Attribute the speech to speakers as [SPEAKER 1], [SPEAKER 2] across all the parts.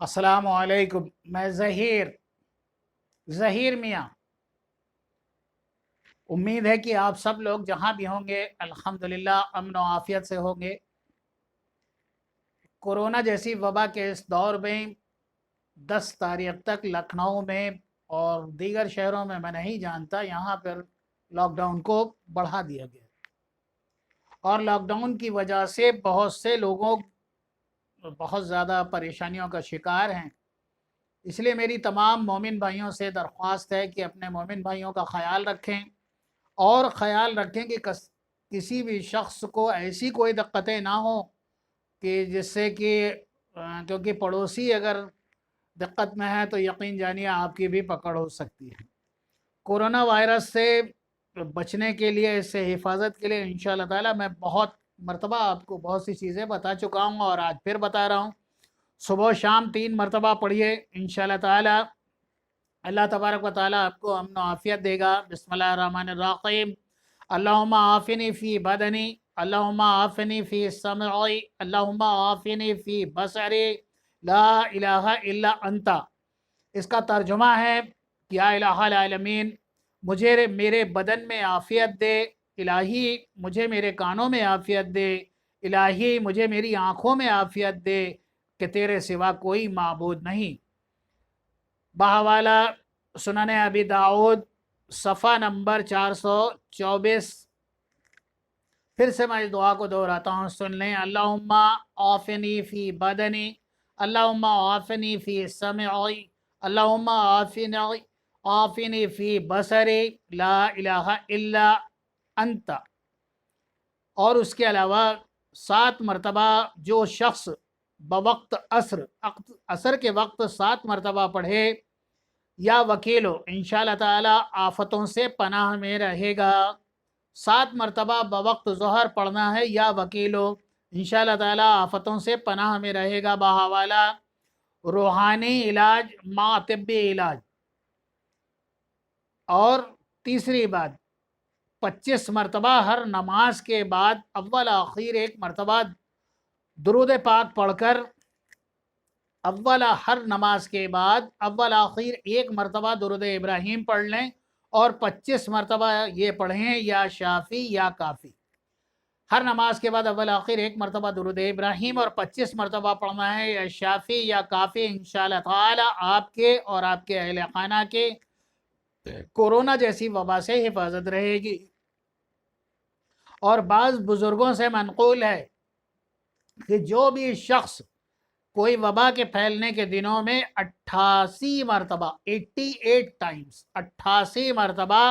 [SPEAKER 1] अस्सलाम वालेकुम। मैं ज़हीर मियाँ। उम्मीद है कि आप सब लोग जहाँ भी होंगे अल्हम्दुलिल्लाह अमन व आफ़ियत से होंगे। कोरोना जैसी वबा के इस दौर में 10 तारीख तक लखनऊ में और दीगर शहरों में मैं नहीं जानता, यहाँ पर लॉकडाउन को बढ़ा दिया गया और लॉकडाउन की वजह से बहुत से लोगों बहुत ज़्यादा परेशानियों का शिकार हैं। इसलिए मेरी तमाम मोमिन भाइयों से दरख्वास्त है कि अपने मोमिन भाइयों का ख़याल रखें और ख़याल रखें कि किसी भी शख्स को ऐसी कोई दिक्कतें ना हो कि जिससे कि क्योंकि पड़ोसी अगर दिक्कत में है तो यकीन जानिए आपकी भी पकड़ हो सकती है। कोरोना वायरस से बचने के लिए, इससे हिफाजत के लिए इंशाअल्लाह ताला मैं बहुत मरतबा आपको बहुत सी चीज़ें बता चुका हूँ और आज फिर बता रहा हूँ। सुबह शाम 3 मरतबा पढ़िए, इंशाअल्लाह ताला अल्लाह तबारक व ताला आपको अमन व आफ़ियत देगा। बिस्मिल्लाहिर्रहमानिर्रहीम। अल्लाहुम्मा आफ़िनी फ़ी बदनी, अल्लाहुम्मा आफ़िनी फ़ी समई, अल्लाहुम्मा आफ़िनी फ़ी बसरी, ला इलाहा इल्ला अंता। इसका तर्जुमा है कि या इलाहल आलमीन, मुझे मेरे बदन में आफ़ियत दे। इलाही मुझे मेरे कानों में आफ़ियत दे। इलाही मुझे मेरी आँखों में आफ़ियत दे कि तेरे सिवा कोई माबूद नहीं। बहवाला सुनन अबी दाऊद सफ़ा नंबर 424। फिर से मैं इस दुआ को दोहराता हूँ, सुन लें। अल्लाहुम्मा आफ़िनी फ़ी बदनी, अल्लाहुम्मा आफ़िनी फ़ी समई, अल्लाहुम्मा आफ़िनी फ़ी बसरी, ला इलाहा इल्ला अंता। और उसके अलावा 7 मरतबा जो शख्स बवक्त असर के वक्त 7 मरतबा पढ़े या वकीलो, इंशाअल्लाह ताला आफ़तों से पनाह में रहेगा। 7 मरतबा बवक्त ज़ोहर पढ़ना है या वकीलो, इंशाअल्लाह ताला आफ़तों से पनाह में रहेगा। बहवाला रूहानी इलाज मा तिब्बी इलाज। और तीसरी बात, 25 मरतबा हर नमाज के बाद अव्वल आखिर एक मरतबा दुरूद पाक पढ़कर, हर नमाज के बाद अव्वल आखिर एक मरतबा दुरूद इब्राहीम पढ़ लें और 25 मरतबा ये पढ़ें या शाफ़ी या काफ़ी। हर नमाज के बाद अव्वल आखिर एक मरतबा दुरूद इब्राहीम और 25 मरतबा पढ़ना है या शाफ़ी या काफ़ी। इंशाअल्लाह ताला आपके और आपके अहले खाना के कोरोना जैसी वबा से हिफाजत रहेगी। और बाज़ बुज़ुर्गों से मनक़ूल है कि जो भी शख्स कोई वबा के फैलने के दिनों में 88 मरतबा 88 टाइम्स 88 मरतबा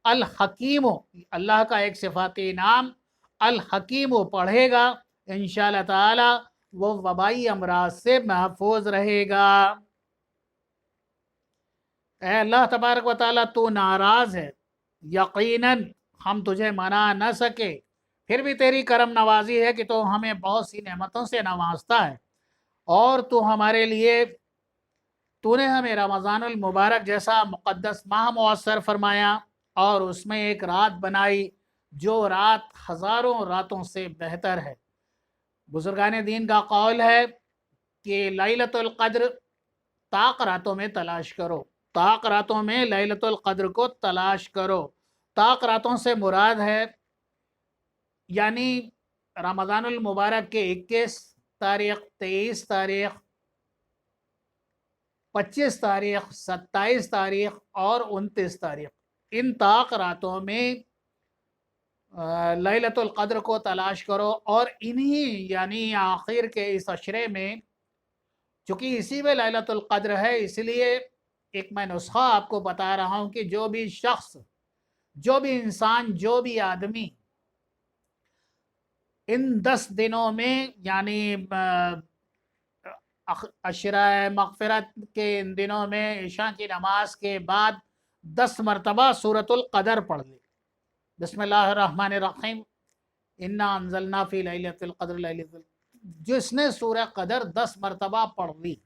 [SPEAKER 1] अल हकीम, अल्लाह का एक सिफाती नाम अल हकीम पढ़ेगा, इंशाअल्लाह ताला वो वबाई अमराज से महफूज रहेगा। ऐ अल्लाह तबारक व ताला, तू नाराज़ है, यकीनन हम तुझे मना न सके, फिर भी तेरी करम नवाजी है कि तो हमें बहुत सी नेमतों से नवाजता है और तू हमारे लिए, तूने हमें रमज़ानुल मुबारक जैसा मुक़द्दस माह मुयस्सर फरमाया और उसमें एक रात बनाई जो रात हज़ारों रातों से बेहतर है। बुज़ुर्गान दीन का कौल है कि लैलतुल क़द्र ताक़ रातों में तलाश करो, ताक़ रातों में लैलतुल क़द्र को तलाश करो। ताक़ रातों से मुराद है यानी रमज़ानुल मुबारक के 21 तारीख़, 23 तारीख़, 25 तारीख़, 27 तारीख़ और 29 तारीख़, इन ताक़ रातों में लैलतुल क़द्र को तलाश करो। और इन्हीं यानी आखिर के इस अशरे में, चूँकि इसी में लैलतुल क़द्र है, इसलिए एक मैं नुस्ख़ा आपको बता रहा हूँ कि जो भी शख्स, जो भी इंसान, जो भी आदमी इन 10 दिनों में यानी अशरा मग़फ़िरत के इन दिनों में इशा की नमाज के बाद 10 मरतबा सूरतुल क़दर पढ़ ले। बिस्मिल्लाहिर्रहमानिर्रहीम, इन्ना अंज़लना फ़ी लैलतिल क़द्र, जिसने सूरह क़दर 10 मरतबा पढ़ ली,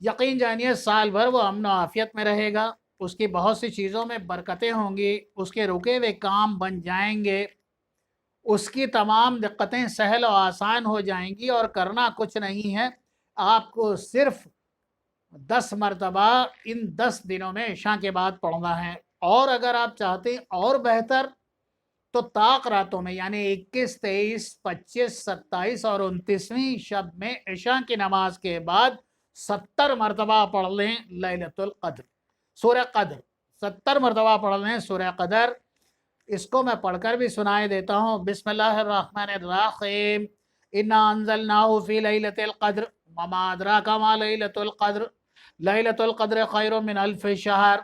[SPEAKER 1] यकीन जानिए साल भर वो अमन आफ़ियत में रहेगा, उसकी बहुत सी चीज़ों में बरकतें होंगी, उसके रुके हुए काम बन जाएंगे, उसकी तमाम दिक्कतें सहल और आसान हो जाएंगी और करना कुछ नहीं है, آپ کو صرف 10 مرتبہ ان 10 دنوں میں عشاء کے بعد پڑھنا ہے، اور اگر آپ چاہتے ہیں اور بہتر تو طاق راتوں میں یعنی 21، 23، 25، 27 اور 29ویں شب میں عشاء کی نماز کے بعد 70 مرتبہ پڑھ لیں لیلۃ القدر، سورہ قدر 70 مرتبہ پڑھ لیں سورہ قدر۔ اس کو میں پڑھ کر بھی سنائے دیتا ہوں۔ بسم اللہ الرحمن الرحیم، انا انزلناہ فی لیلۃ القدر وما ادراک ما لیلۃ القدر، لیلۃ القدر خیر من الف شہر،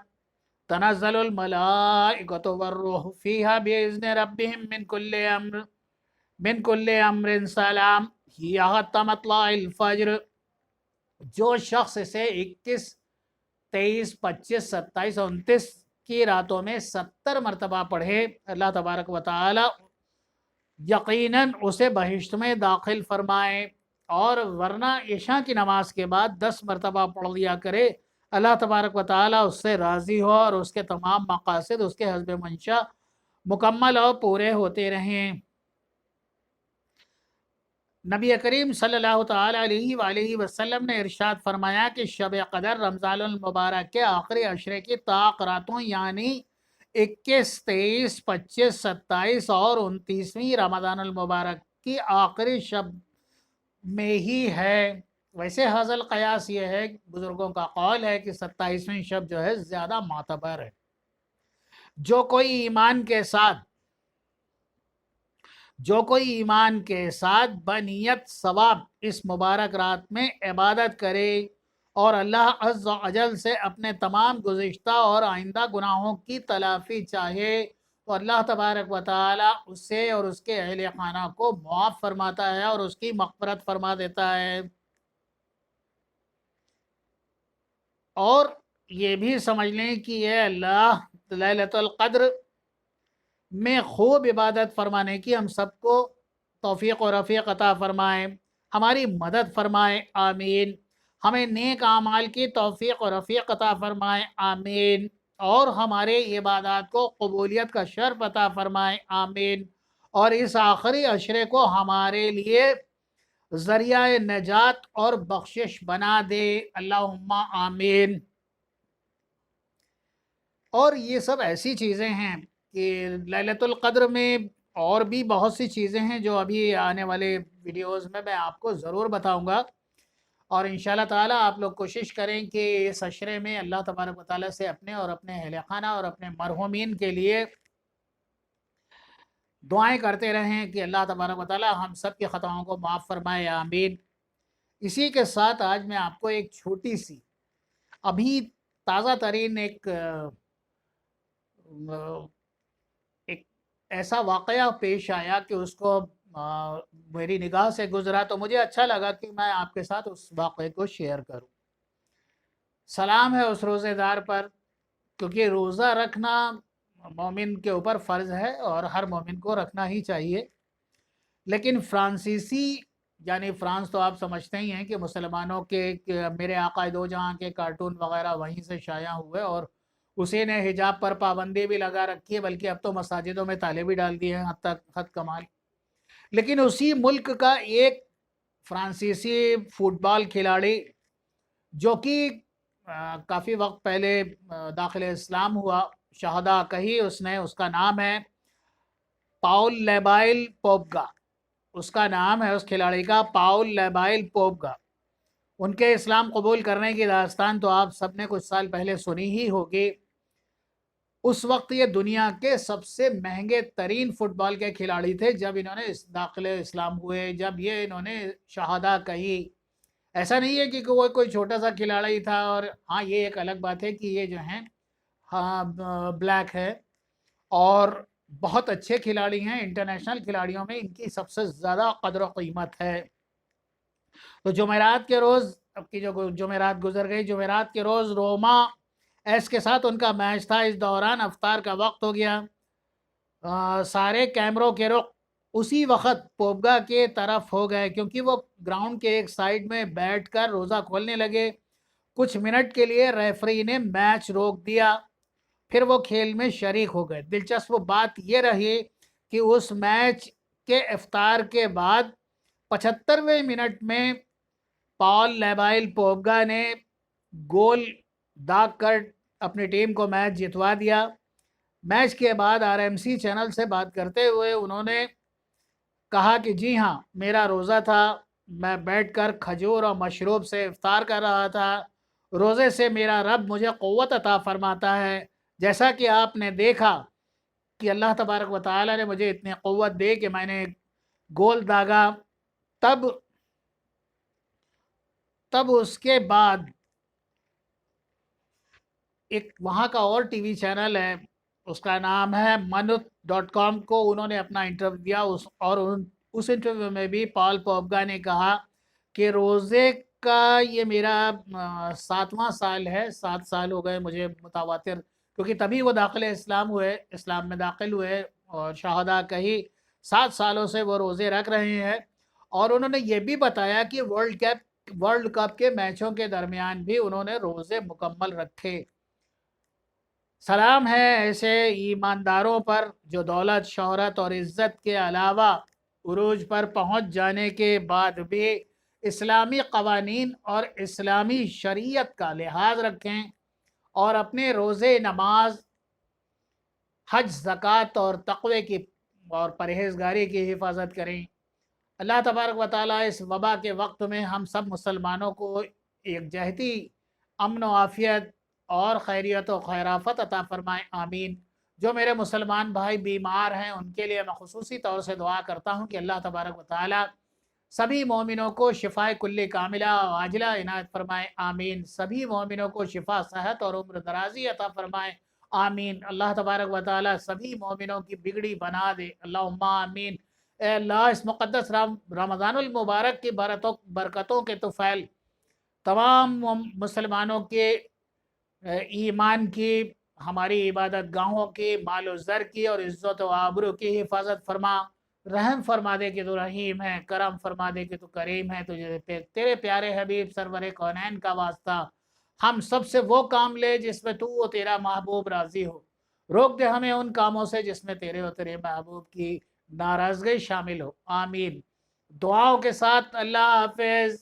[SPEAKER 1] تنزل الملائکۃ والروح فیہا بإذن ربہم من کل امر سلام ہی حتی مطلع الفجر۔ جو شخص اسے 21، 23، 25، 27 اور 29 کی راتوں میں 70 مرتبہ پڑھے، اللہ تبارک و تعالی یقیناً اسے بہشت میں داخل فرمائے، اور ورنہ عشاء کی نماز کے بعد 10 مرتبہ پڑھ لیا کرے، اللہ تبارک و تعالی اس سے راضی ہو اور اس کے تمام مقاصد اس کے حسب منشا مکمل اور پورے ہوتے رہیں۔ نبی کریم صلی اللہ تعالی علیہ وآلہ وسلم نے ارشاد فرمایا کہ شب قدر رمضان المبارک کے آخری عشرے کی طاق راتوں یعنی 21، 23، 25، 27 اور 29ویں رمضان المبارک کی آخری شب میں ہی ہے۔ ویسے حاصل قیاس یہ ہے، بزرگوں کا قول ہے کہ 27ویں شب جو ہے زیادہ معتبر ہے۔ جو کوئی ایمان کے ساتھ بنیت ثواب اس مبارک رات میں عبادت کرے اور اللہ عز و جل سے اپنے تمام گزشتہ اور آئندہ گناہوں کی تلافی چاہے تو اللہ تبارک و تعالی اسے اور اس کے اہل خانہ کو معاف فرماتا ہے اور اس کی مغفرت فرما دیتا ہے۔ اور یہ بھی سمجھ لیں کہ یہ اللہ لیلۃ القدر میں خوب عبادت فرمانے کی ہم سب کو توفیق و رفیق عطا فرمائے، ہماری مدد فرمائے، آمین۔ ہمیں نیک اعمال کی توفیق و رفیق عطا فرمائے، آمین، اور ہمارے عبادات کو قبولیت کا شرف عطا فرمائے، آمین، اور اس آخری عشرے کو ہمارے لیے ذریعہ نجات اور بخشش بنا دے، اللہم آمین۔ اور یہ سب ایسی چیزیں ہیں کہ لیلۃ القدر میں اور بھی بہت سی چیزیں ہیں جو ابھی آنے والے ویڈیوز میں آپ کو ضرور بتاؤں گا، اور انشاءاللہ تعالی آپ لوگ کوشش کریں کہ اس عشرے میں اللہ تبارک و تعالیٰ سے اپنے اور اپنے اہل خانہ اور اپنے مرحومین کے لیے دعائیں کرتے رہیں کہ اللہ تبارک و تعالیٰ ہم سب کی خطاؤں کو معاف فرمائے، آمین۔ اسی کے ساتھ آج میں آپ کو ایک چھوٹی سی ابھی تازہ ترین ایک ایسا واقعہ پیش آیا کہ اس کو میری نگاہ سے گزرا تو مجھے اچھا لگا کہ میں آپ کے ساتھ اس واقعے کو شیئر کروں۔ سلام ہے اس روزے دار پر، کیونکہ روزہ رکھنا مومن کے اوپر فرض ہے اور ہر مومن کو رکھنا ہی چاہیے، لیکن فرانسیسی یعنی فرانس تو آپ سمجھتے ہی ہیں کہ مسلمانوں کے میرے آقا دو جہاں کے کارٹون وغیرہ وہیں سے شائع ہوئے، اور اسی نے حجاب پر پابندی بھی لگا رکھی ہے، بلکہ اب تو مساجدوں میں تالے بھی ڈال دیے ہیں، حد کمال۔ لیکن اسی ملک کا ایک فرانسیسی فٹ بال کھلاڑی جو کہ کافی وقت پہلے داخل اسلام ہوا، شہادہ کہی اس نے، اس کا نام ہے پاؤل لیبائل پوگبا، اس کا نام ہے اس کھلاڑی کا پاؤل لیبائل پوگبا۔ ان کے اسلام قبول کرنے کی داستان تو آپ سب نے کچھ سال پہلے سنی ہی ہوگی۔ اس وقت یہ دنیا کے سب سے مہنگے ترین فٹ بال کے کھلاڑی تھے جب انہوں نے داخل اسلام ہوئے، جب یہ انہوں نے شہادہ کہی۔ ایسا نہیں ہے کہ وہ کوئی چھوٹا سا کھلاڑی تھا، اور ہاں یہ ایک الگ بات ہے کہ یہ جو ہیں ہاں بلیک ہے اور بہت اچھے کھلاڑی ہیں، انٹرنیشنل کھلاڑیوں میں ان کی سب سے زیادہ قدر و قیمت ہے۔ تو جمعرات کے روز، اب کی جو جمعرات گزر گئی، جمعرات کے روز روما ایس کے ساتھ ان کا میچ تھا۔ اس دوران افطار کا وقت ہو گیا، سارے کیمروں کے رخ اسی وقت پوگبا کے طرف ہو گئے، کیونکہ وہ گراؤنڈ کے ایک سائڈ میں بیٹھ کر روزہ کھولنے لگے۔ کچھ منٹ کے لیے ریفری نے میچ روک دیا، پھر وہ کھیل میں شریک ہو گئے۔ دلچسپ بات یہ رہی کہ اس میچ کے افطار کے بعد 75ویں منٹ میں पॉल लेबाइल पोग्गा ने गोल दाग कर अपनी टीम को मैच जितवा दिया। मैच के बाद आरएमसी चैनल से बात करते हुए उन्होंने कहा कि जी हाँ, मेरा रोज़ा था, मैं बैठकर खजूर और मशरूब से इफ्तार कर रहा था। रोज़े से मेरा रब मुझे क़ुव्वत अता फ़रमाता है। जैसा कि आपने देखा कि अल्लाह तबारक व तआला ने मुझे इतनी क़ुव्वत दे कि मैंने गोल दागा। तब उसके बाद एक वहाँ का और टीवी चैनल है, उसका नाम है manut.com को उन्होंने अपना इंटरव्यू दिया। उस इंटरव्यू में भी पॉल पोग्गा ने कहा कि रोज़े का ये मेरा 7वां साल है, 7 साल हो गए मुझे मुतवातिर, क्योंकि तभी वो इस्लाम में दाखिल हुए और शहादा कही 7 सालों से वो रोज़े रख रहे हैं। और उन्होंने ये भी बताया कि वर्ल्ड कप के मैचों के दरमियान भी उन्होंने रोज़े मुकम्मल रखे। सलाम है ऐसे ईमानदारों पर जो दौलत, शोहरत और इज़्ज़त के अलावा उरूज पर पहुंच जाने के बाद भी इस्लामी क़वानीन और इस्लामी शरीयत का लिहाज रखें और अपने रोज़े, नमाज, हज, ज़कात और तक़वे की और परहेज़गारी की हिफाजत करें। अल्लाह तबारक व तआला इस वबा के वक्त में हम सब मुसलमानों को यकजहती, अमन व आफ़ियत और खैरियत व खैराफत अता फ़रमाएँ, आमीन। जो मेरे मुसलमान भाई बीमार हैं उनके लिए मैं ख़ुसूसी तौर से दुआ करता हूँ कि अल्लाह तबारक व तआला सभी मोमिनों को शिफ़ाए कुल्ली कामिला आजिला इनायत फ़रमाएँ, आमीन। सभी मोमिनों को शिफ़ा, सेहत और उम्र दराज़ी अता फ़रमाएँ, आमीन। अल्लाह तबारक व तआला सभी मोमिनों की बिगड़ी बना दे, अल्लाहुम्मा आमीन। ए अल्लाह, इस मुक़द्दस रमज़ानुल मुबारक की बरकतों के तुफ़ैल तमाम मुसलमानों के ईमान की, हमारी इबादत गाहों की, माल ज़र की और इज़्ज़त व आबरू की हिफाजत फरमा। रहम फरमा दे कि तू रहीम है, करम फरमा दे कि तू करीम है। तुझे तेरे प्यारे हबीब सरवर कौनैन का वास्ता हम सब से वो काम ले जिसमें तू और तेरा महबूब राज़ी हो। रोक दे हमें उन कामों से जिसमें तेरे और तेरे महबूब की नाराज़गी शामिल हो, आमीन। दुआओं के साथ अल्लाह हाफ़िज़।